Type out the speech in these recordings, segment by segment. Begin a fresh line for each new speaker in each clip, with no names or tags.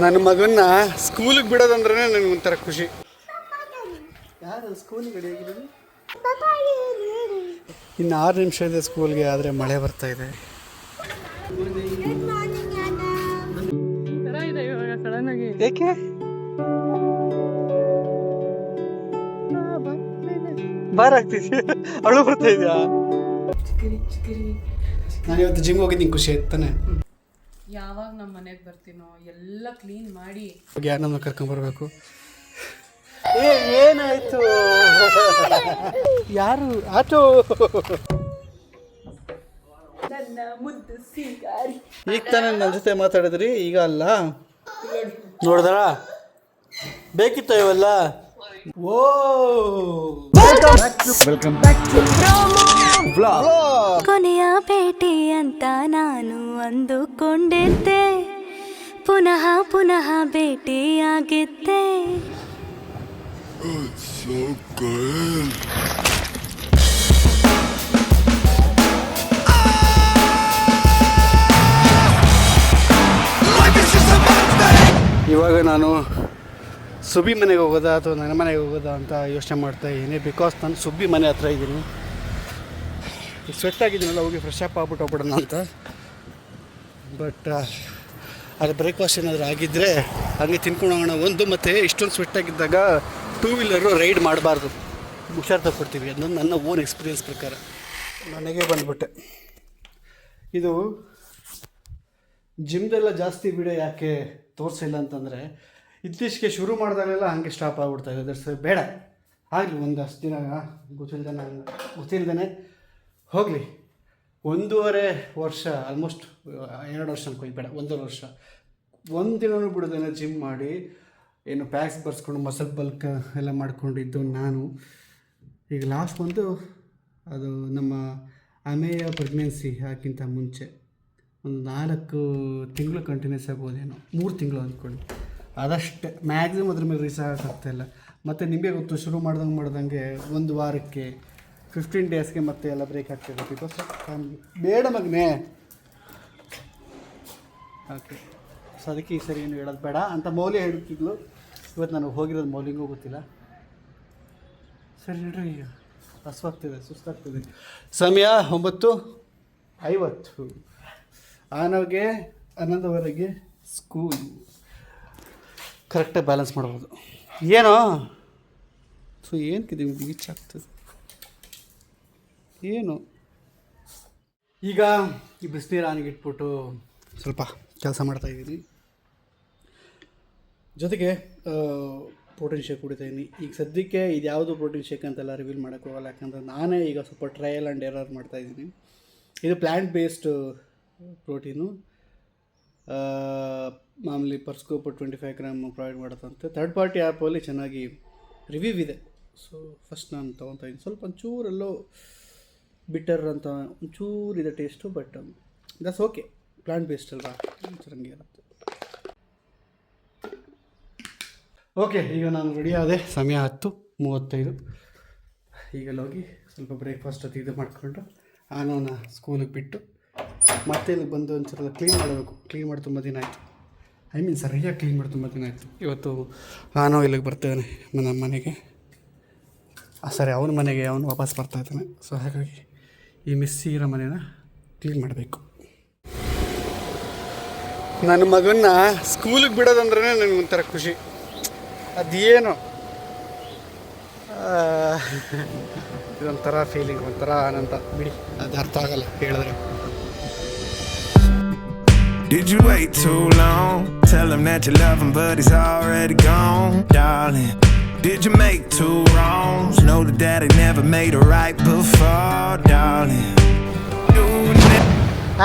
ನನ್ನ ಮಗನ್ನ ಸ್ಕೂಲಿಗೆ ಬಿಡೋದಂದ್ರೆ ನನಗೆ ಒಂಥರ ಖುಷಿ. ಯಾರು ಸ್ಕೂಲಿಗೆ ರೆಡಿಯಾಗಿರೋದು? ಇನ್ನು 6 ನಿಮಿಷ ಇದೆ ಸ್ಕೂಲ್ಗೆ, ಆದರೆ ಮಳೆ ಬರ್ತಾ ಇದೆ. ಏಕೆ ಬಾರಾಗ್ತಿದ್ಯಾ? ಅವಳು ಬರ್ತಾ ಇದೆಯಾ? ನಾನು ಇವತ್ತು ಜಿಮ್ ಹೋಗಿದ್ದೀನಿ, ಖುಷಿ ಆಯ್ತು ತಾನೆ?
ಯಾವಾಗ ನಮ್ಮ ಮನೆಗೆ ಬರ್ತೀನೋ ಎಲ್ಲ ಕ್ಲೀನ್ ಮಾಡಿ
ಯಾರನ್ನ ಕರ್ಕೊಂಬರ್ಬೇಕು. ಏನಾಯ್ತು? ಯಾರು ಆಟೋ?
ನನ್ನ ಮುದ್ದು ಸಿಂಗಾರಿ.
ಈಗ ತಾನೇ ನನ್ನ ಜೊತೆ ಮಾತಾಡಿದ್ರಿ, ಈಗ ಅಲ್ಲ ನೋಡಿದ್ರ ಬೇಕಿತ್ತ ಇವೆಲ್ಲ? ಓ ವೆಲ್ಕಮ್ ಬ್ಯಾಕ್ ಟು ವ್ಲಾಗ್.
ಕೊನೆಯ ಭೇಟಿ ಅಂತ ನಾನು ಅಂದುಕೊಂಡಿದ್ದೆ, ಪುನಃ ಪುನಃ ಭೇಟಿಯಾಗಿದ್ದೆ.
ಇವಾಗ ನಾನು ಸುಬ್ಬಿ ಮನೆಗೆ ಹೋಗೋದಾ ಅಥವಾ ನನ್ನ ಮನೆಗೆ ಹೋಗೋದಾ ಅಂತ ಯೋಚನೆ ಮಾಡ್ತಾ ಇದ್ದೀನಿ. ಬಿಕಾಸ್ ನಾನು ಸುಬ್ಬಿ ಮನೆ ಹತ್ರ ಇದ್ದೀನಿ. ಈಗ ಸ್ವೆಟ್ ಆಗಿದ್ದೀನಲ್ಲ, ಹೋಗಿ ಫ್ರೆಶ್ ಅಪ್ ಆಗ್ಬಿಟ್ಟು ಹೋಗ್ಬಿಡೋಣ ಅಂತ. ಬಟ್ ಅದು ಬ್ರೇಕ್ಫಾಸ್ಟ್ ಏನಾದರೂ ಆಗಿದ್ದರೆ ಹಾಗೆ ತಿನ್ಕೊಂಡು ಹೋಗೋಣ ಒಂದು. ಮತ್ತು ಇಷ್ಟೊಂದು ಸ್ವೆಟ್ ಆಗಿದ್ದಾಗ 2 ವೀಲರು ರೈಡ್ ಮಾಡಬಾರ್ದು, ಹುಷಾರು ತಗೊಡ್ತೀವಿ. ಅದೊಂದು ನನ್ನ ಓನ್ ಎಕ್ಸ್ಪೀರಿಯನ್ಸ್ ಪ್ರಕಾರ. ಮನೆಗೆ ಬಂದುಬಿಟ್ಟೆ. ಇದು ಜಿಮ್ದೆಲ್ಲ ಜಾಸ್ತಿ ವಿಡಿಯೋ ಯಾಕೆ ತೋರಿಸಿಲ್ಲ ಅಂತಂದರೆ, ಇತ್ತೀಚೆಗೆ ಶುರು ಮಾಡಿದಾಗಲೆಲ್ಲ ಹಾಗೆ ಸ್ಟಾಪ್ ಆಗಿಬಿಡ್ತಾಯಿದೆ. ಅದರ್ಸ್ ಬೇಡ ಆಗಲಿ, ಒಂದಷ್ಟು ದಿನ ಗೊತ್ತಿಲ್ಲದೇ ಹೋಗಲಿ. 1.5 ವರ್ಷ, ಆಲ್ಮೋಸ್ಟ್ 2 ವರ್ಷ ಅನ್ಕೊಂಡು, ಬೇಡ 1.5 ವರ್ಷ ಒಂದು ದಿನವೂ ಬಿಡೋದೇನೋ ಜಿಮ್ ಮಾಡಿ ಏನು ಪ್ಯಾಕ್ಸ್ ಬರ್ಸ್ಕೊಂಡು ಮಸಲ್ ಬಲ್ಕ್ ಎಲ್ಲ ಮಾಡ್ಕೊಂಡಿದ್ದು ನಾನು. ಈಗ ಲಾಸ್ಟ್ ಬಂದು ಅದು ನಮ್ಮ ಅಮೇಯ ಪ್ರೆಗ್ನೆನ್ಸಿ ಹಾಕಿಂತ ಮುಂಚೆ ಒಂದು 4 ತಿಂಗಳು ಕಂಟಿನ್ಯೂಸ್ ಆಗ್ಬೋದೇನೋ, 3 ತಿಂಗಳು ಅಂದ್ಕೊಂಡು, ಅದಷ್ಟೇ ಮ್ಯಾಕ್ಸಿಮಮ್ ಅದ್ರ ಮೇಲೆ ರೀಸ್ ಆಗೋಕ್ಕಾಗ್ತಾಯಿಲ್ಲ. ಮತ್ತು ನಿಮಗೆ ಗೊತ್ತು, ಶುರು ಮಾಡ್ದಂಗೆ 1 ವಾರಕ್ಕೆ 15 ಡೇಸ್ಗೆ ಮತ್ತೆ ಎಲ್ಲ ಬ್ರೇಕ್ ಆಗ್ತಾಯಿದೆ. ಬಿಕಾಸ್ ಬೇಡ ಮಗನೇ. ಓಕೆ, ಸೊ ಅದಕ್ಕೆ ಈ ಸರಿ ಏನು ಹೇಳೋದು ಬೇಡ ಅಂತ ಮೌಲ್ಯ ಹೇಳುತ್ತಿದ್ಲು. ಇವತ್ತು ನಾನು ಹೋಗಿರೋದು ಮೌಲ್ಯಂಗೂ ಗೊತ್ತಿಲ್ಲ. ಸರಿ ಹೇಳ್ರಿ, ಈಗ ಹಸುವಾಗ್ತಿದೆ, ಸುಸ್ತಾಗ್ತಿದೆ. ಸಮಯ 9:50. ಆನವ್ಗೆ 11ವರೆಗೆ ಸ್ಕೂಲ್. ಕರೆಕ್ಟಾಗಿ ಬ್ಯಾಲೆನ್ಸ್ ಮಾಡ್ಬೋದು. ಏನೋ ಸೊ ಏನಕ್ಕಿದೆ ಬೀಚ್ ಆಗ್ತದೆ ಏನು. ಈಗ ಈ ಬಿಸಿನೀರು ಆನಿಗೆ ಇಟ್ಬಿಟ್ಟು ಸ್ವಲ್ಪ ಕೆಲಸ ಮಾಡ್ತಾಯಿದ್ದೀನಿ. ಜೊತೆಗೆ ಪ್ರೋಟೀನ್ ಶೇಕ್ ಕುಡಿತಾಯಿದ್ದೀನಿ. ಈಗ ಸದ್ಯಕ್ಕೆ ಇದು ಯಾವುದು ಪ್ರೋಟೀನ್ ಶೇಕ್ ಅಂತೆಲ್ಲ ರಿವೀಲ್ ಮಾಡೋಕ್ಕೆ ಹೋಗಲ್ಲ, ಯಾಕಂದರೆ ನಾನೇ ಈಗ ಸ್ವಲ್ಪ ಟ್ರಯಲ್ ಆ್ಯಂಡ್ ಎರರ್ ಮಾಡ್ತಾಯಿದ್ದೀನಿ. ಇದು ಪ್ಲ್ಯಾಂಟ್ ಬೇಸ್ಡ್ ಪ್ರೋಟೀನು. ಮಾಮೂಲಿ ಪರ್ ಸ್ಕೂಪ್ 25 ಗ್ರಾಮ್ ಪ್ರೊವೈಡ್ ಮಾಡುತ್ತಂತೆ. ಥರ್ಡ್ ಪಾರ್ಟಿ ಆ್ಯಪಲ್ಲಿ ಚೆನ್ನಾಗಿ ರಿವ್ಯೂ ಇದೆ. ಸೊ ಫಸ್ಟ್ ನಾನು ತೊಗೊತಾಯಿದ್ದೀನಿ. ಸ್ವಲ್ಪ ಒಂಚೂರಲ್ಲೋ ಬಿಟರ್ ಅಂತ ಒಂಚೂರಿದೆ taste, but that's okay. Plant based ಅಲ್ವಾ, ಚೆನ್ನಾಗಿ ಇರುತ್ತೆ. ಓಕೆ, ಈಗ ನಾನು ರೆಡಿ ಆದೆ. ಸಮಯ 10:35. ಈಗೆಲ್ಲ ಹೋಗಿ ಸ್ವಲ್ಪ ಬ್ರೇಕ್ಫಾಸ್ಟ್ ಇದು ಮಾಡಿಕೊಂಡು ಆನೋನ ಸ್ಕೂಲಿಗೆ ಬಿಟ್ಟು ಮತ್ತೆ ಇಲ್ಲಿಗೆ ಬಂದು ಒಂಚೂರು ಕ್ಲೀನ್ ಮಾಡಬೇಕು. ಕ್ಲೀನ್ ಮಾಡಿ ತುಂಬ ದಿನ ಆಯಿತು. ಸರಿಯಾಗಿ ಕ್ಲೀನ್ ಮಾಡಿ ತುಂಬ ದಿನ ಆಯಿತು. ಇವತ್ತು ಆನೋ ಇಲ್ಲಿಗೆ ಬರ್ತಾನೆ ನಮ್ಮ ಮನೆಗೆ, ಸರಿ ಅವನ ಮನೆಗೆ ಅವನು ವಾಪಸ್ ಬರ್ತಾಯಿದ್ದಾನೆ. ಸೊ ಹಾಗಾಗಿ ಈ ಮಿಸ್ಸಿ ಇರೋ ಮನೇನ ಕ್ಲೀನ್ ಮಾಡಬೇಕು. ನನ್ನ ಮಗನ್ನ ಸ್ಕೂಲಿಗೆ ಬಿಡೋದಂದ್ರೆ ನನಗೆ ಒಂಥರ ಖುಷಿ. ಅದೇನು ಇದೊಂಥರ ಫೀಲಿಂಗ್, ಒಂಥರ ಆನಂದ ಬಿಡಿ, ಅದು ಅರ್ಥ ಆಗಲ್ಲ ಹೇಳಿದ್ರೆ.
Did you wait too long? Tell him that you love him but he's already gone, darling. Did you make 2 wrongs? Know that daddy never made a right before, darling.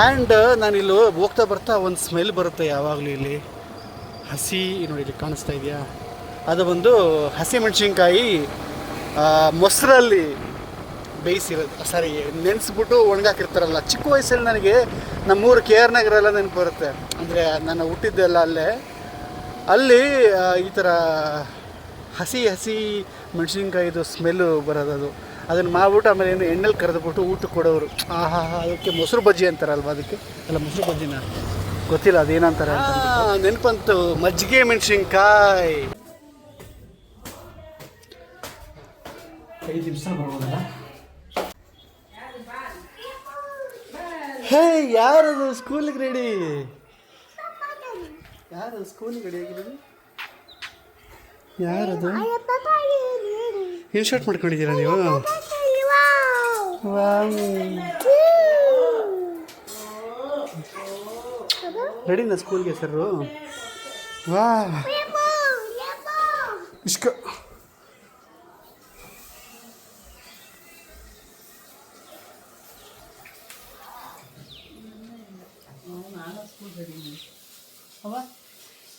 And ನಾನಿಲ್ಲಿ ಹೋಗ್ತಾ ಬರ್ತಾ ಒಂದು ಸ್ಮೆಲ್ ಬರುತ್ತೆ ಯಾವಾಗಲೂ. ಇಲ್ಲಿ ಹಸಿ ನೋಡಿ, ಇಲ್ಲಿ ಕಾಣಿಸ್ತಾ ಇದೆಯಾ, ಅದು ಒಂದು ಹಸಿಮೆಣ್ಸಿನ್ಕಾಯಿ ಮೊಸರಲ್ಲಿ ಬೇಯಿಸಿರೋದು, ಸಾರಿ ನೆನೆಸ್ಬಿಟ್ಟು ಒಣಗಾಕಿರ್ತಾರಲ್ಲ. ಚಿಕ್ಕ ವಯಸ್ಸಲ್ಲಿ ನನಗೆ ನಮ್ಮೂರು ಕೆ ಆರ್ ನಗರ ಎಲ್ಲ ನೆನಪು ಬರುತ್ತೆ. ಅಂದರೆ ನಾನು ಹುಟ್ಟಿದ್ದೆಲ್ಲ ಅಲ್ಲಿ ಈ ಥರ ಹಸಿ ಮೆಣಸಿನ್ಕಾಯಿದು ಸ್ಮೆಲ್ಲು ಬರೋದು. ಅದನ್ನು ಮಾಡ್ಬಿಟ್ಟು ಆಮೇಲೆ ಏನು ಎಣ್ಣೆಲಿ ಕರೆದ್ಬಿಟ್ಟು ಊಟಕ್ಕೆ ಕೊಡೋರು. ಅದಕ್ಕೆ ಮೊಸರು ಬಜ್ಜಿ ಅಂತಾರಲ್ವ, ಅದಕ್ಕೆ ಅಲ್ಲ ಮೊಸರು ಬಜ್ಜಿನ ಗೊತ್ತಿಲ್ಲ ಅದೇನಂತಾರೆ ನೆನಪಂತು ಮಜ್ಜಿಗೆ ಮೆಣಸಿನ್ಕಾಯಿ 5 ನಿಮಿಷ ಬರ್ಬೋದಲ್ಲ. ಹೇ ಯಾರದು ಸ್ಕೂಲಿಗೆ ರೆಡಿ? ಯಾರದು ಸ್ಕೂಲಿಗೆ ರೆಡಿ ಆಗಿರೋದು? ಯಾರದು? ಇನ್ಶರ್ಟ್ ಮಾಡ್ಕೊಂಡಿದ್ದೀರಾ ನೀವು? ರೆಡಿನಾ ಸ್ಕೂಲ್ಗೆ ಸರ್? ವಾ ಇಷ್ಕ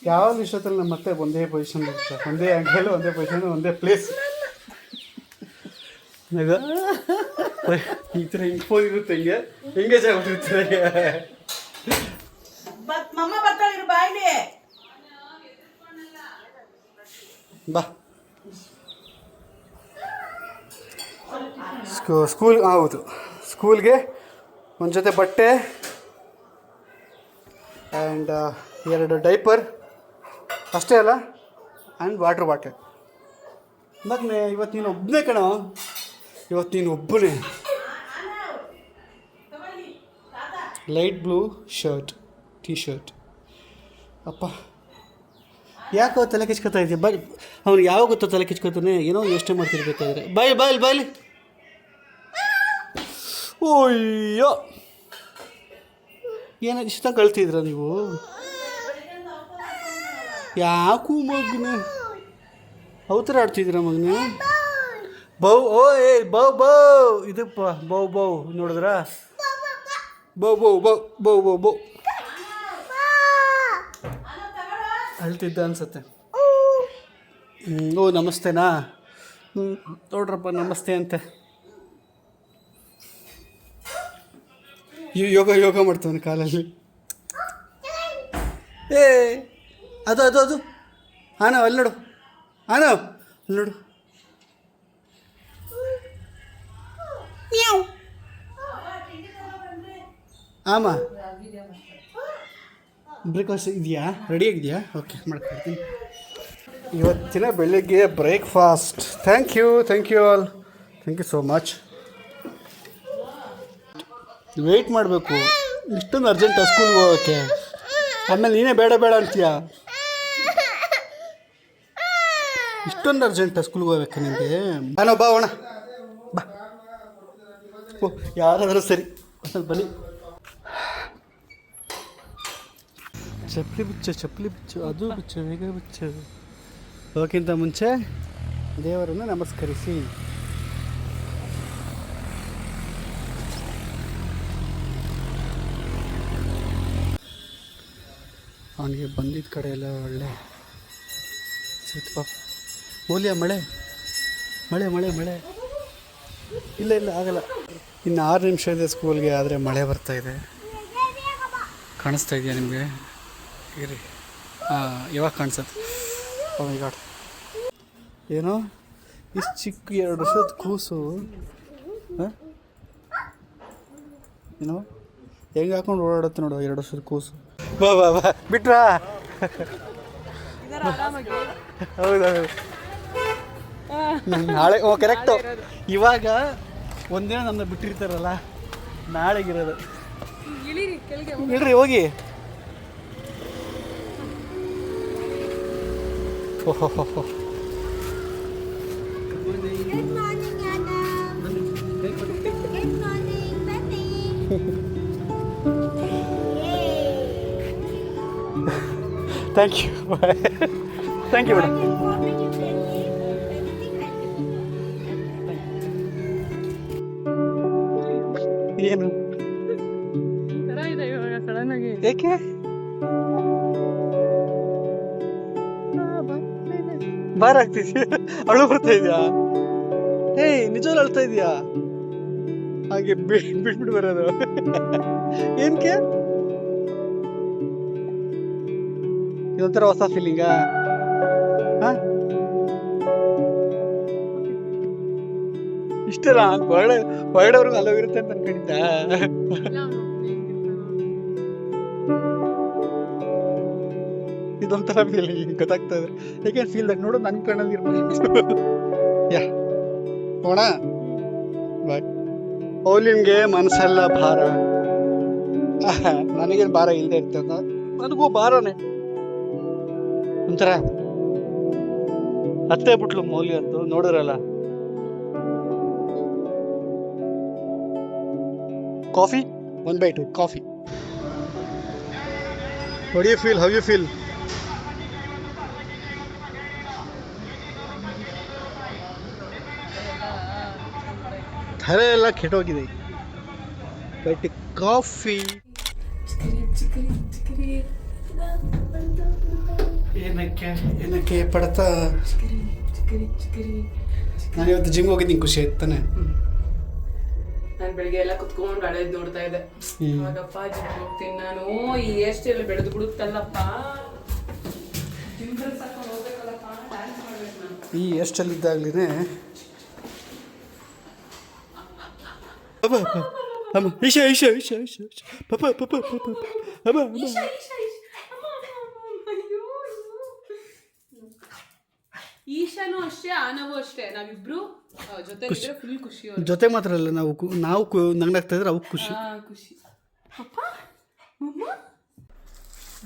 ಯಾವಾಗ ಇಷ್ಟೊತ್ತಲ್ಲಿ ನಮ್ಮ ಮತ್ತೆ ಒಂದೇ ಪೊಸಿಷನ್ ಬರುತ್ತೆ, ಒಂದೇ ಆ್ಯಂಗಲ್, ಒಂದೇ ಪೊಸಿಷನ್, ಒಂದೇ ಪ್ಲೇಸ್. ಈ ಥರ ಹಿಂಗೆ ಫೋನ್ ಇರುತ್ತೆ, ಹಿಂಗೆ ಎಂಗೇಜ್ ಆಗ್ಬಿಟ್ಟಿರ್ತಾರೆ. ಬಾ ಸ್ಕೂಲ್ ಹೌದು, ಸ್ಕೂಲ್ಗೆ ಒಂದು ಜೊತೆ ಬಟ್ಟೆ ಆ್ಯಂಡ್ 2 ಡೈಪರ್ ಅಷ್ಟೇ ಅಲ್ಲ, ಆ್ಯಂಡ್ ವಾಟ್ರ್ ಬಾಟಲ್. ಮಗನೇ ಇವತ್ತು ನೀನು ಒಬ್ಬನೇ ಕಣೋ, ಇವತ್ತು ನೀನು ಒಬ್ಬನೇ. Light blue shirt, T shirt. ಅಪ್ಪ ಯಾಕೋ ತಲೆ ಕಿಚ್ಕೊತಾ ಇದೆಯಾ? ಬಾಯ್, ಅವ್ನು ಯಾವಾಗ ಗೊತ್ತೋ ತಲೆ ಕಿಚ್ಕೊತಾನೆ, ಏನೋ ಯೋಚನೆ ಮಾಡ್ತಿರ್ಬೇಕಾದ್ರೆ. ಬಾಯ್ ಬಾಯ್ ಬಾಯ್ಲಿ. ಓಯ್ಯೋ ಏನಾಗ ಇಷ್ಟ ಕಳ್ತಿದ್ರ ನೀವು? ಯಾಕೂ ಮಗನೇ ಅವತರ ಆಡ್ತಿದ್ದೀರ ಮಗನೇ? ಬೌ ಓ ಏ ಬೌ ಬೌ ಇದಪ್ಪ ಬೌ ಬೌ ನೋಡಿದ್ರ? ಬೌ ಬೌ ಬೌ ಬೌ ಬೌ ಬೌ ಅಳ್ತಿದ್ದ ಅನ್ಸತ್ತೆ. ಓ ನಮಸ್ತೆನಾ? ನೋಡ್ರಪ್ಪ ನಮಸ್ತೆ ಅಂತೆ. ಯೋಗ ಮಾಡ್ತಾನೆ ಕಾಲಲ್ಲಿ. ಏ ಅದು ಅದು ಅದು ಆನ ಅಲ್ಲಿ ನೋಡು, ಆನ ಅಲ್ಲಿ ನೋಡು. ಆಮ ಬ್ರೇಕ್ಫಾಸ್ಟ್ ಇದೆಯಾ? ರೆಡಿ ಆಗಿದೆಯಾ? ಓಕೆ ಮಾಡ್ಕೊಡ್ತೀನಿ. ಇವತ್ತಿನ ಬೆಳಿಗ್ಗೆ breakfast. Thank you all, thank you so much. Wait ಮಾಡಬೇಕು, ಇಷ್ಟೊಂದು ಅರ್ಜೆಂಟಾ ಸ್ಕೂಲ್ಗೆ ಹೋಗೋಕ್ಕೆ? ಆಮೇಲೆ ನೀನೇ ಬೇಡ ಬೇಡ ಅಂತೀಯ. ಇಷ್ಟೊಂದು ಅರ್ಜೆಂಟಾ ಸ್ಕೂಲ್ಗೆ ಹೋಗ್ಬೇಕಾ ನಿಮಗೆ? ನಾನು ಬಾ ಅಣ್ಣ ಬಾ. ಓ ಯಾರಾದರೂ ಸರಿ ಸ್ವಲ್ಪ ಬನ್ನಿ. ಚಪ್ಪಲಿ ಬಿಚ್ಚು, ಅದು ಬಿಚ್ಚು, ಬೇಗ ಬಿಚ್ಚು. ಹೋಗೋಕ್ಕಿಂತ ಮುಂಚೆ ದೇವರನ್ನು ನಮಸ್ಕರಿಸಿ. ಅವನಿಗೆ ಬಂದಿದ್ದ ಕಡೆ ಎಲ್ಲ ಒಳ್ಳೆ ಸಿಕ್ತು ಪಾಪ. ಓಲಿಯಾ ಮಳೆ ಮಳೆ ಮಳೆ ಮಳೆ ಇಲ್ಲ ಇಲ್ಲ ಆಗಲ್ಲ. ಇನ್ನು 6 ನಿಮಿಷ ಇದೆ ಸ್ಕೂಲ್ಗೆ, ಆದರೆ ಮಳೆ ಬರ್ತಾ ಇದೆ. ಕಾಣಿಸ್ತಾ ಇದೆಯಾ ನಿಮಗೆ? ಇರಿ ಇವಾಗ ಕಾಣಿಸುತ್ತೆ. ಓ ಮೈ ಗಾಡ್, ಏನೋ ಇಷ್ಟು ಚಿಕ್ಕ 2 ವರ್ಷದ ಕೂಸು ಏನೋ ಹೆಂಗೆ ಹಾಕೊಂಡು ಓಡಾಡುತ್ತೆ ನೋಡು 2 ವರ್ಷದ ಕೂಸು. ಬಾ ಬಾ ಬಾ ಬಿಟ್ರಾ? ಹೌದೌದು ನಾಳೆ. ಓ ಕರೆಕ್ಟು. ಇವಾಗ ಒಂದಿನ ನನ್ನ ಬಿಟ್ಟಿರ್ತಾರಲ್ಲ, ನಾಳೆಗಿರೋದು. ಇಳ್ರಿ ಹೋಗಿ. ಓಹೋ thank you. Thank you madam. ಏನು ಏಕೆ ಬಾರ್ ಆಗ್ತಿದ್ಯಾ? ಅಳು ಬರ್ತಾ ಇದೆಯಾ? ಏಯ್ ನಿಜವಲ್ಲ ಅಳ್ತಾ ಇದೆಯಾ? ಹಾಗೆ ಬಿಟ್ಬಿಟ್ಟು ಬರೋದು ಏನಕ್ಕೆ? ಇದೊಂಥರ ಹೊಸ ಫೀಲಿಂಗಾ? ಇಷ್ಟಲ್ಲ ಹೊರಡವ್ರಿಗೆ ಅಲ್ಲೋಗಿರುತ್ತೆ ಅಂತ ಅನ್ಕೊಂಡಿದ್ದ. ಥರ ಫೀಲಿಂಗ್ ಗೊತ್ತಾಗ್ತಾ ಇದೆ. I can feel that. ನೋಡು ನನ್ನ ಕಣ್ಣಲ್ಲಿ ಇರ್ಬೋದು. ಯಾ ಹೋಣ ಬಾಯ್. ಅವಳಿನ್ಗೆ ಮನಸ್ಸೆಲ್ಲ ಭಾರ, ನನಗೇನು ಭಾರ ಇಲ್ಲದೆ ಇರ್ತದ, ನನಗೂ ಭಾರನೇ ಒಂಥರ. ಹತ್ತೇ ಬಿಟ್ಲು ಮೌಲ್ಯ ಅಂತೂ ನೋಡಿರಲ್ಲ. Coffee 1/2 coffee. What do you feel? How you feel? ತಲೆ ಎಲ್ಲ ಕೆಟ್ಟೋಗಿದೆ. ಬಟ್ ಕಾಫಿ ಏನಕ್ಕೆ ಪಡ್ತಾ. ನಾನು ಇವತ್ತು ಜಿಮ್ ಹೋಗಿದ್ದೀನಿ, ಖುಷಿ ಆಯ್ತು ತಾನೆ?
ನಾನು ಬೆಳಿಗ್ಗೆ ಎಲ್ಲ ಕುತ್ಕೊಂಡು ಹಳೇದ್ ನೋಡ್ತಾ ಇದ್ದೆ. ಇವಾಗಪ್ಪ ಜಿಮ್ ಹೋಗ್ತೀನಿ ನಾನು. ಈ ಹೇರ್ ಸ್ಟೈಲ್ ಬೆಳೆದು ಬಿಡುತ್ತಲ್ಲಪ್ಪ, ಜಿಮ್ ಡ್ರೆಸ್ ಹಾಕೊಂಡು ಹೋಗ್ಬೇಕಲ್ಲಪ್ಪ, ಡ್ಯಾನ್ಸ್ ಮಾಡ್ಬೇಕು ನಾನು.
ಈ ಹೇರ್ ಇದ್ದಾಗಲೇ ಈಶಾ ಈಶಾ ಈಶಾ ಈಶಾ ಪಾಪ ಪಾಪ ಪಾಪ ಅಮ್ಮ
ಈಶಾನು ಅಷ್ಟೇ, ಆನವು ಅಷ್ಟೇ, ನಾವಿಬ್ರು ಜೊತೆ ಫುಲ್ ಖುಷಿ.
ಜೊತೆ ಮಾತ್ರ ಅಲ್ಲ, ನಾವು ನಗ್ನಾಗ್ತಾ ಇದ್ರೆ ಅವಕ್ಕೆ ಖುಷಿ.
ಖುಷಿ.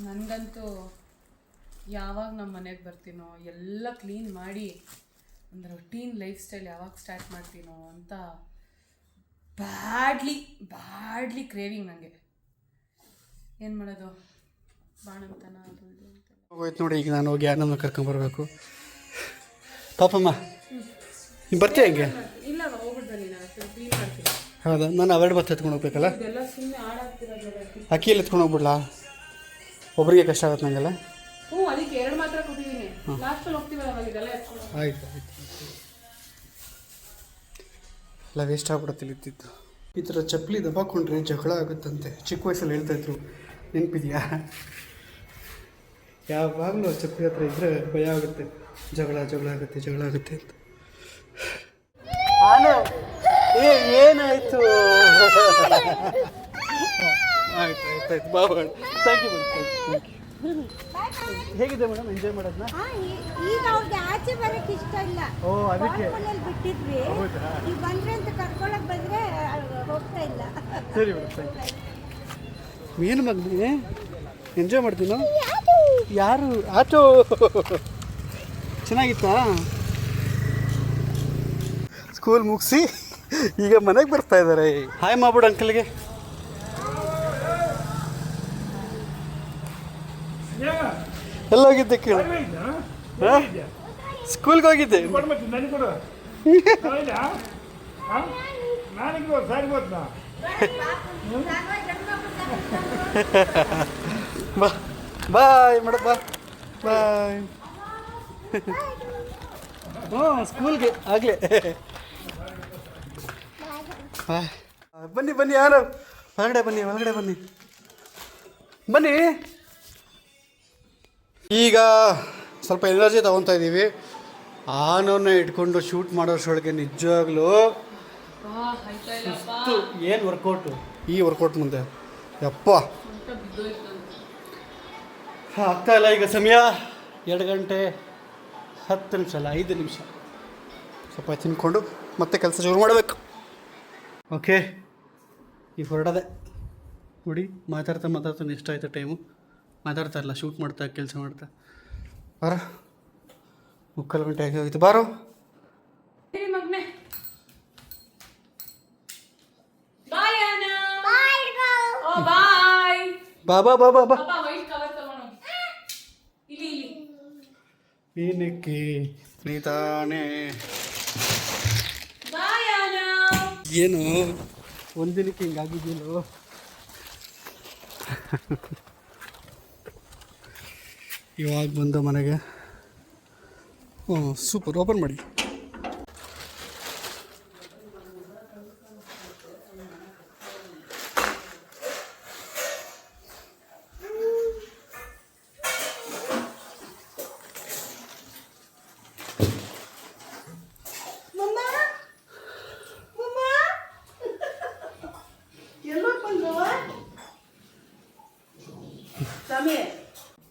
ನನಗಂತೂ ಯಾವಾಗ ನಮ್ಮ ಮನೆಗೆ ಬರ್ತೀನೋ, ಎಲ್ಲ ಕ್ಲೀನ್ ಮಾಡಿ ಒಂದು ರೊಟೀನ್ ಲೈಫ್ ಸ್ಟೈಲ್ ಯಾವಾಗ ಸ್ಟಾರ್ಟ್ ಮಾಡ್ತೀನೋ ಅಂತ ಬ್ಯಾಡ್ಲಿ ಕ್ರೇವಿಂಗ್ ನನಗೆ. ಏನು ಮಾಡೋದು, ಬಾಣಂತನ ಅದು ಇದು ಅಂತ
ಹೋಯ್ತು ನೋಡಿ. ಈಗ ನಾನು ಹೋಗಿ ಯಾರನ್ನ ಕರ್ಕೊಂಬರ್ಬೇಕು. ಪಾಪಮ್ಮ ನೀವು ಬರ್ತೀಯ ಹೆಂಗೆ?
ಇಲ್ಲ ಹೋಗ್ಬಿಡ್ತೀನಿ, ನಾನು ಕ್ಲೀನ್ ಮಾಡ್ತೀನಿ.
ಹೌದಾ? ನಾನು ಅವೆರಡು ಬತ್ತ ಎತ್ಕೊಂಡು ಹೋಗ್ಬೇಕಲ್ಲ.
ಇದೆಲ್ಲ ಸುಮ್ಮನೆ ಹಾಳಾಗ್ತಿರೋದು.
ಅಕ್ಕಿಯಲ್ಲಿ ಎತ್ಕೊಂಡು ಹೋಗ್ಬಿಡ್ಲಾ? ಒಬ್ಬರಿಗೆ ಕಷ್ಟ ಆಗುತ್ತೆ ನನಗೆಲ್ಲ.
ಹ್ಞೂ, ಅದಕ್ಕೆ 2 ಮಾತ್ರ ಕೊಟ್ಟಿದ್ದೀನಿ. ಲಾಸ್ಟಲ್ಲಿ ಹೋಗ್ತೀವಲ್ಲ ಅವಾಗ ಇದೆಲ್ಲ ಎತ್ಕೊಂಡು.
ಆಯ್ತು ಎಲ್ಲ ವೇಸ್ಟ್ ಆಗ್ಬಿಡುತ್ತೆ ಇದ್ದಿದ್ದು. ಈ ಥರ ಚಪ್ಪಲಿ ದಬಾಕೊಂಡ್ರೆ ಜಗಳ ಆಗುತ್ತಂತೆ, ಚಿಕ್ಕ ವಯಸ್ಸಲ್ಲಿ ಹೇಳ್ತಾಯಿದ್ರು, ನೆನಪಿದೆಯಾ? ಯಾವಾಗಲೂ ಚಪ್ಪಲಿ ಹತ್ರ ಇದ್ದರೆ ಭಯ ಆಗುತ್ತೆ, ಜಗಳ ಆಗುತ್ತೆ ಅಂತ. ಏನಾಯಿತು? ಆಯ್ತು ಬಾಬಾ, ಥ್ಯಾಂಕ್ ಯು ಮೇಡಮ್. ಹೇಗಿದೆ ಮೇಡಮ್, ಎಂಜಾಯ್ ಮಾಡೋದನ್ನ?
ಈಗ ಅವ್ರಿಗೆ ಆಚೆ ಬರಕ್ಕೆ ಇಷ್ಟ ಇಲ್ಲ.
ಓ, ಅದಕ್ಕೆ
ಬಿಟ್ಟಿದ್ವಿ. ಈಗ ಬಂದ್ರೆ ಅಂತ ಕರ್ಕೊಳಕ್ ಬಂದ್ರೆ ಹೋಗ್ತಾ ಇಲ್ಲ.
ಸರಿ ಮೇಡಮ್, ಥ್ಯಾಂಕ್ ಯು. ಏನು ಮಗನೇ ಎಂಜಾಯ್ ಮಾಡ್ತೀನೋ? ಯಾರು ಆಟೋ? ಚೆನ್ನಾಗಿತ್ತಾ? ಸ್ಕೂಲ್ ಮುಗಿಸಿ ಈಗ ಮನೆಗೆ ಬರ್ತಾ ಇದ್ದಾರೆ. ಹಾಯ್ ಮಾಡ್ಬಿಡು ಅಂಕಲ್ಗೆ. ಎಲ್ಲೋಗಿದ್ದೆ ಕೇಳು? ಸ್ಕೂಲ್ಗೆ ಹೋಗಿದ್ದೆ. ಬಾಯ್ ಮೇಡಮ್, ಬಾಯ್. ಹ್ಞೂ, ಸ್ಕೂಲ್ಗೆ ಆಗಲೇ. ಬನ್ನಿ ಯಾರು ಹೊರಗಡೆ ಬನ್ನಿ. ಈಗ ಸ್ವಲ್ಪ ಎನರ್ಜಿ ತೊಗೊತಾ ಇದ್ದೀವಿ. ಆನನ್ನ ಇಟ್ಕೊಂಡು ಶೂಟ್ ಮಾಡೋಷ್ಟೊಳಗೆ ನಿಜವಾಗ್ಲೂ ಸುಸ್ತು. ಏನು ವರ್ಕೌಟು ಈ ವರ್ಕೌಟ್ ಮುಂದೆ, ಯಪ್ಪ ಆಗ್ತಾಯಿಲ್ಲ. ಈಗ ಸಮಯ 2 ಗಂಟೆ 10 ನಿಮಿಷ ಅಲ್ಲ, 5 ನಿಮಿಷ. ಸ್ವಲ್ಪ ತಿನ್ಕೊಂಡು ಮತ್ತೆ ಕೆಲಸ ಶುರು ಮಾಡಬೇಕು. ಓಕೆ, ಈಗ ಹೊರಡದೆ ನೋಡಿ. ಮಾತಾಡ್ತಾ ಇಷ್ಟ ಆಯಿತು ಟೈಮು. ಮಾತಾಡ್ತಾ ಇಲ್ಲ, ಶೂಟ್ ಮಾಡ್ತಾ ಕೆಲಸ ಮಾಡ್ತಾ. 3:15 ಗಂಟೆ ಆಗಿ ಹೋಗಿತ್ತು. ಬಾರೋ
ಮಗ್ನೆ.
ಬಾ. ಏನಕ್ಕೆ ನೀತಾನೆ ಏನು ಒಂದಿನಕ್ಕೆ ಹಿಂಗಾಗಿದ್ದೀನೋ? ಇವಾಗ ಬಂದು ಮನೆಗೆ. ಸೂಪರ್, ಓಪನ್ ಮಾಡಿ.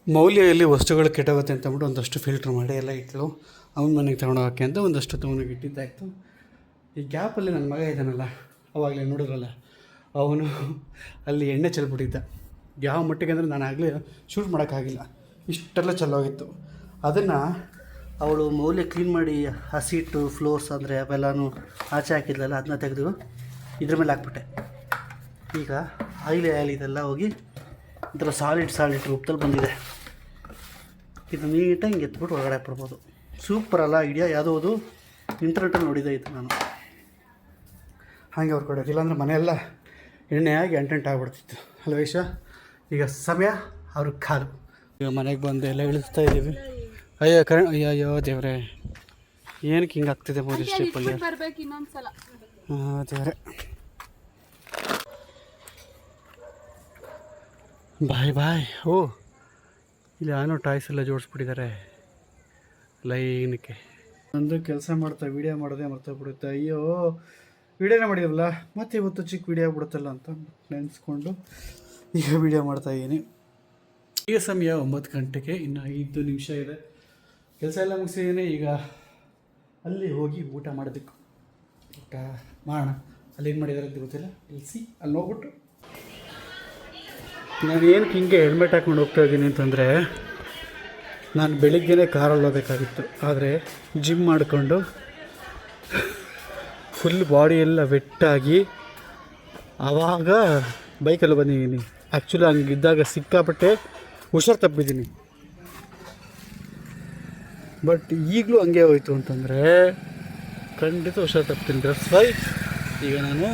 ಮೌಲ್ಯದಲ್ಲಿ ವಸ್ತುಗಳು ಕೆಟ್ಟೋಗುತ್ತೆ ಅಂತ ಅಂದ್ಬಿಟ್ಟು ಒಂದಷ್ಟು ಫಿಲ್ಟ್ರ್ ಮಾಡಿ ಎಲ್ಲ ಇಟ್ಟಳು. ಅವನ ಮನೆಗೆ ತೊಗೊಂಡೋಗೋಕ್ಕೆ ಅಂತ ಒಂದಷ್ಟು ತೊಗೊಂಡೋಗಿ ಇಟ್ಟಿದ್ದಾಯಿತು. ಈ ಗ್ಯಾಪಲ್ಲಿ ನನ್ನ ಮಗ ಇದ್ದಾನಲ್ಲ, ಅವಾಗಲೇ ನೋಡಿದ್ರಲ್ಲ, ಅವನು ಅಲ್ಲಿ ಎಣ್ಣೆ ಚೆಲ್ಬಿಟ್ಟಿದ್ದ. ಯಾವ ಮಟ್ಟಿಗೆ ಅಂದರೆ ನಾನು ಆಗಲೇ ಶೂಟ್ ಮಾಡೋಕ್ಕಾಗಿಲ್ಲ, ಇಷ್ಟೆಲ್ಲ ಚೆಲ್ಲೋಗಿತ್ತು. ಅದನ್ನು ಅವಳು ಮೌಲ್ಯ ಕ್ಲೀನ್ ಮಾಡಿ ಆ ಸೀಟು ಫ್ಲೋರ್ಸ್ ಅಂದರೆ ಅವೆಲ್ಲನೂ ಆಚೆ ಹಾಕಿದ್ಲಲ್ಲ, ಅದನ್ನ ತೆಗೆದು ಇದ್ರ ಮೇಲೆ ಹಾಕ್ಬಿಟ್ಟೆ. ಈಗ ಆಯಿಲ್ ಇದೆಲ್ಲ ಹೋಗಿ ಒಂಥರ ಸಾಲಿಡ್ ರೂಪದಲ್ಲಿ ಬಂದಿದೆ. ಇದು ನೀಟಾಗಿ ಹಿಂಗೆ ಎತ್ಬಿಟ್ಟು ಒಳಗಡೆ ಹಾಕ್ಬಿಡ್ಬೋದು. ಸೂಪರ್ ಅಲ್ಲ ಐಡಿಯಾ? ಯಾವುದೋ ಇಂಟರ್ನೆಟಲ್ಲಿ ನೋಡಿದೆ ಇದು ನಾನು. ಹಾಗೆ ಹೊರ್ಕೊಡೋದು, ಇಲ್ಲಾಂದ್ರೆ ಮನೆಯೆಲ್ಲ ಎಣ್ಣೆಯಾಗಿ ಅಂಟೆಂಟ್ ಆಗಿಬಿಡ್ತಿತ್ತು ಅಲ್ವೇಶ. ಈಗ ಸಮಯ ಅವ್ರಿಗೆ ಕಾಲು. ಈಗ ಮನೆಗೆ ಬಂದು ಎಲ್ಲ ಇಳಿಸ್ತಾ ಇದ್ದೀವಿ. ಅಯ್ಯೋ ದೇವ್ರೆ, ಏನಕ್ಕೆ ಹಿಂಗೆ ಆಗ್ತಿದೆ ಮೋದಿ ಸ್ಟ್ರಿಪ್ಪಲ್ಲಿ?
ಬರ್ಬೇಕು ಇನ್ನೊಂದ್ಸಲ.
ಹಾಂ ದೇವ್ರೆ, ಬಾಯ್. ಓ, ಇಲ್ಲಿ ಏನೋ ಟಾಯ್ಸ್ ಎಲ್ಲ ಜೋಡಿಸ್ಬಿಟ್ಟಿದ್ದಾರೆ ಲೈನಕ್ಕೆ. ಒಂದು ಕೆಲಸ ಮಾಡ್ತಾ ವೀಡಿಯೋ ಮಾಡೋದೇ ಮರ್ತೋಗ್ಬಿಡುತ್ತೆ. ಅಯ್ಯೋ, ವೀಡಿಯೋನೇ ಮಾಡಿದ್ರಲ್ಲ, ಮತ್ತೆ ಇವತ್ತು ಚಿಕ್ಕ ವೀಡಿಯೋ ಆಗ್ಬಿಡುತ್ತಲ್ಲ ಅಂತ ನೆನೆಸ್ಕೊಂಡು ಈಗ ವೀಡಿಯೋ ಮಾಡ್ತಾಯಿದ್ದೀನಿ. ಈಗ ಸಮಯ 9 ಗಂಟೆಗೆ, ಇನ್ನು 5 ನಿಮಿಷ ಇದೆ. ಕೆಲಸ ಎಲ್ಲ ಮುಗಿಸಿದ್ದೀನಿ. ಈಗ ಅಲ್ಲಿ ಹೋಗಿ ಊಟ ಮಾಡೋದಕ್ಕೆ ಊಟ ಮಾಡೋಣ. ಅಲ್ಲಿ ಏನು ಮಾಡಿದ್ದಾರೆ ಅಂತ ಗೊತ್ತಿಲ್ಲ. ಅಲ್ಲಿ ಹೋಗ್ಬಿಟ್ಟು ನಾನು ಏನಕ್ಕೆ ಹಿಂಗೆ ಹೆಲ್ಮೆಟ್ ಹಾಕ್ಕೊಂಡು ಹೋಗ್ತಾ ಇದ್ದೀನಿ ಅಂತಂದರೆ, ನಾನು ಬೆಳಿಗ್ಗೆನೇ ಕಾರಲ್ಲಿ ಹೋಗಬೇಕಾಗಿತ್ತು. ಆದರೆ ಜಿಮ್ ಮಾಡಿಕೊಂಡು ಫುಲ್ ಬಾಡಿ ಎಲ್ಲ ವೆಟ್ಟಾಗಿ ಆವಾಗ ಬೈಕಲ್ಲಿ ಬಂದಿದ್ದೀನಿ. ಆ್ಯಕ್ಚುಲಿ ಹಂಗಿದ್ದಾಗ ಸಿಕ್ಕಾಪಟ್ಟೆ ಹುಷಾರು ತಪ್ಪಿದ್ದೀನಿ. ಬಟ್ ಈಗಲೂ ಹಂಗೆ ಹೋಯ್ತು ಅಂತಂದರೆ ಖಂಡಿತ ಹುಷಾರು ತಪ್ಪಿದ್ದೀನಿ. ದಟ್ಸ್ ವೈ ಈಗ ನಾನು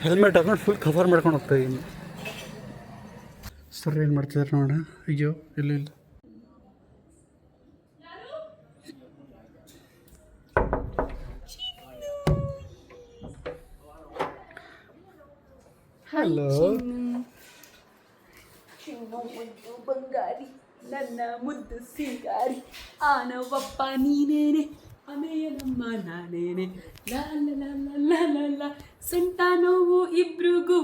ಹೆಲ್ಮೆಟ್ ಹಾಕೊಂಡು ಫುಲ್ ಕವರ್ ಮಾಡ್ಕೊಂಡು ಹೋಗ್ತಾಯಿದ್ದೀನಿ. ಸರ್ ಏನು ಮಾಡ್ತಿದ್ದಾರೆ ನೋಡೋಣ. ಅಯ್ಯೋ, ಇಲ್ಲ ಹಲೋ.
ಬಂಗಾರಿ, ನನ್ನ ಮುದ್ದು ಸಿಂಗಾರಿ, ಆನವಪ್ಪ ನೀನೇನೆ, ಅಮೆಯ ನಮ್ಮ ನಾನೇನೆ, ಲ ಸಂತ ನೋವು ಇಬ್ರಿಗೂ.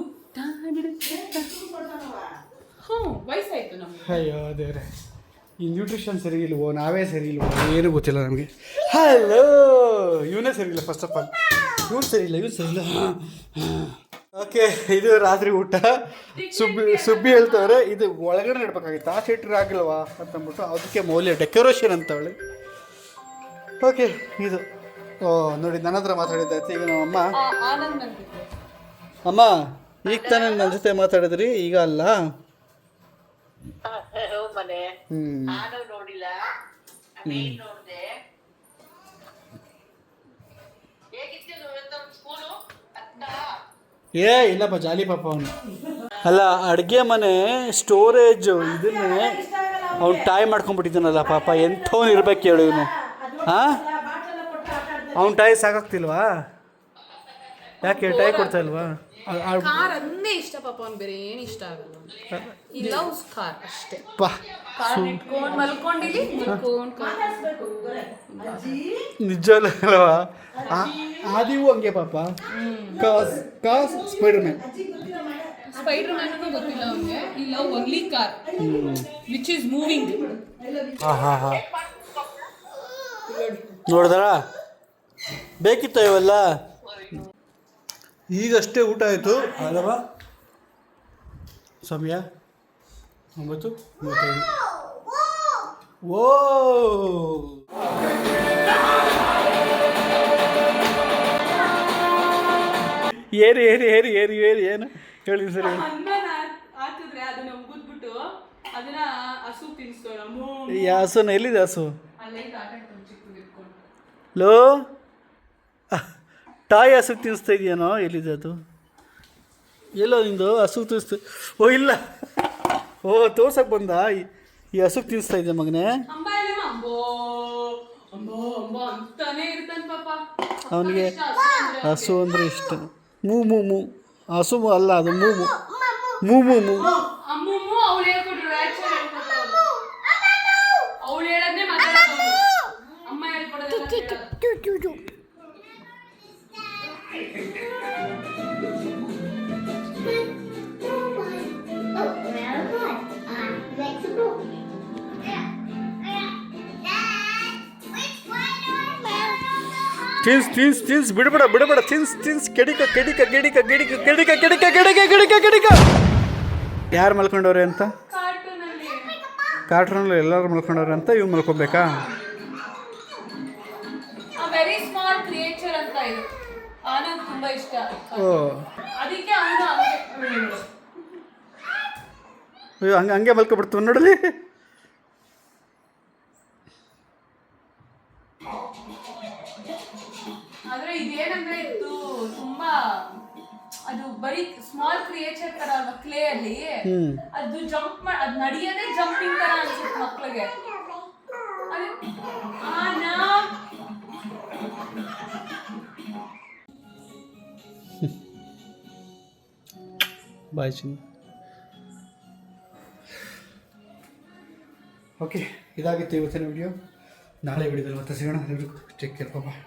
ವಯಸ್ಸಾಯ್ತು ನಮ್ಗೆ.
ಅಯ್ಯೋ ದೇವ್ರೆ, ಈ ನ್ಯೂಟ್ರಿಷನ್ ಸರಿ ಇಲ್ವೋ, ನಾವೇ ಸರಿ ಇಲ್ವೋ, ಏನೂ ಗೊತ್ತಿಲ್ಲ ನಮಗೆ. ಹಲೋ, ಇವನೇ ಸರಿ ಇಲ್ಲ. ಫಸ್ಟ್ ಆಫ್ ಆಲ್ ಇವನು ಸರಿ ಇಲ್ಲ. ಓಕೆ, ಇದು ರಾತ್ರಿ ಊಟ. ಸುಬ್ಬಿ ಹೇಳ್ತವ್ರೆ ಇದು ಒಳಗಡೆ ನಡ್ಬೇಕಾಗಿತ್ತು, ಆ ಥಿಯೇಟ್ರ್ ಆಗಿಲ್ವಾ ಅಂತಂದ್ಬಿಟ್ಟು ಅದಕ್ಕೆ ಮೌಲ್ಯ ಡೆಕೋರೇಷನ್ ಅಂತವಳೆ. ಓಕೆ, ಇದು ನೋಡಿ ನನ್ನ ಹತ್ರ ಮಾತಾಡಿದ್ದಾಯ್ತು. ಈಗ ನಮ್ಮ ಅಮ್ಮ ಈಗ ತಾನೇ ನನ್ನ ಜೊತೆ ಮಾತಾಡಿದ್ರಿ, ಈಗ ಅಲ್ಲ. ಇಲ್ಲಪ್ಪ, ಜಾಲಿ ಪಾಪ ಅವನು. ಅಲ್ಲ, ಅಡುಗೆ ಮನೆ ಸ್ಟೋರೇಜ್ ಇದನ್ನೇ ಅವ್ನು ಟಾಯ್ ಮಾಡ್ಕೊಂಡ್ಬಿಟ್ಟಿದ್ದಾನಲ್ಲ ಪಾಪ. ಎಂಥವ್ನು ಇರ್ಬೇಕು ಹೇಳು ಇವನು. ಹಾಂ, ಅವ್ನು ಟಾಯ್ ಸಾಕಾಗ್ತಿಲ್ವಾ? ಯಾಕೆ ಟಾಯ್ ಕೊಡ್ತಾ ಇಲ್ವಾ?
ಕಾರ್ ಅಂದೇ ಇಷ್ಟ ಪಾಪ, ಅವ್ನು ಬೇರೆ ಏನು ಇಷ್ಟ ಆಗಲ್ಲ. ಇಲ್ಲ ಕಾರ್ ಅಷ್ಟೇ.
ನಿಜವಲ್ಲ ಅಲ್ವಾ? ಆದಿವು ಹಂಗೆ ಪಾಪ. ಕಾಸ್ ಸ್ಪೈಡರ್ ಮ್ಯಾನ್
ಗೊತ್ತಿಲ್ಲ ಅವನಿಗೆ. ಈ love only car which is moving.
ನೋಡಿದ್ರ ಬೇಕಿತ್ತ ಇವೆಲ್ಲ? ಈಗಷ್ಟೇ ಊಟ ಆಯಿತು ಅಲ್ಲವಾ? ಸಮಯ 9:35. ಓ, ಏರಿ ಏನು ಹೇಳಿ ಸರಿ.
ಹಾಕಿದ್ರೆ ಅದನ್ನ ಉಗಿದ್ಬಿಟ್ಟು ಅದನ್ನ ಹಸು ತಿನ್ನಿಸ್ತಾಳ.
ಈ ಹಸುನ ಎಲ್ಲಿದೆ ಹಸು? ಲೋ, ಟಾಯ್ ಹಸು ತಿನ್ನಿಸ್ತಾ ಇದೆಯೇನೋ? ಎಲ್ಲಿದೆ ಅದು? ಎಲ್ಲೋ ನಿಂದು ಹಸು ತಿನ್ನಿಸ್ತು? ಓ ಇಲ್ಲ, ಓ ತೋರ್ಸಕ್ಕೆ ಬಂದ. ಈ ಹಸು ತಿನ್ನಿಸ್ತಾ ಇದೆಯಾ ಮಗನೇ? ಅವನಿಗೆ ಹಸು ಅಂದರೆ ಇಷ್ಟ. ಮೂ ಹಸು ಅಲ್ಲ, ಅದು ಮೂ.
Next book.
ತಿನ್ಸ್ ಬಿಡಬೇಡ ತಿನ್ಸ್ ಕೆಡಿಕ ಯಾರು ಮಲ್ಕೊಂಡವ್ರೆ ಅಂತ ಕಾರ್ಟೂನಲ್ಲಿ ಎಲ್ಲರೂ ಮಲ್ಕೊಂಡವ್ರೆ ಅಂತ ಇವ್ ಮಲ್ಕೊಬೇಕಾ?
ವೆರಿ ಸ್ಮಾಲ್ ಕ್ರಿಯೇಚರ್ ಅಂತ ಇದು ಆನಂದ್ ತುಂಬಾ ಇಷ್ಟ,
ಓ
ಅದಕ್ಕೆ ಅವನು
ಅಯ್ಯೋ ಹಂಗೆ ಮಲ್ಕೊಬಿಡ್ತು ನೋಡಲಿ.
ಆದ್ರೆ ಇದೇನಂದ್ರೆ ಇದು ತುಂಬಾ ಅದು ಬರೀ ಸ್ಮಾಲ್ ಕ್ರಿಯೇಚರ್ ತರ ಅಲ್ವಾ ಕ್ಲೇ ಅಲ್ಲಿ, ಅದು ಜಂಪ್ ಅದು ನಡೆಯೋದೇ ಜಂಪಿಂಗ್ ತರ ಅನ್ಸುತ್ತೆ ಮಕ್ಳಿಗೆ.
ಬಾಯ್ ಚಿನ್ನ. ಓಕೆ, ಇದಾಗಿತ್ತು ಇವತ್ತಿನ ವಿಡಿಯೋ. ನಾಳೆ ವಿಡಿಯೋದಲ್ಲಿ ಮತ್ತೆ ಸಿಗೋಣ. ಎಲ್ಲರಿಗೂ ಟೇಕ್ ಕೇರ್, ಬಾಯ್.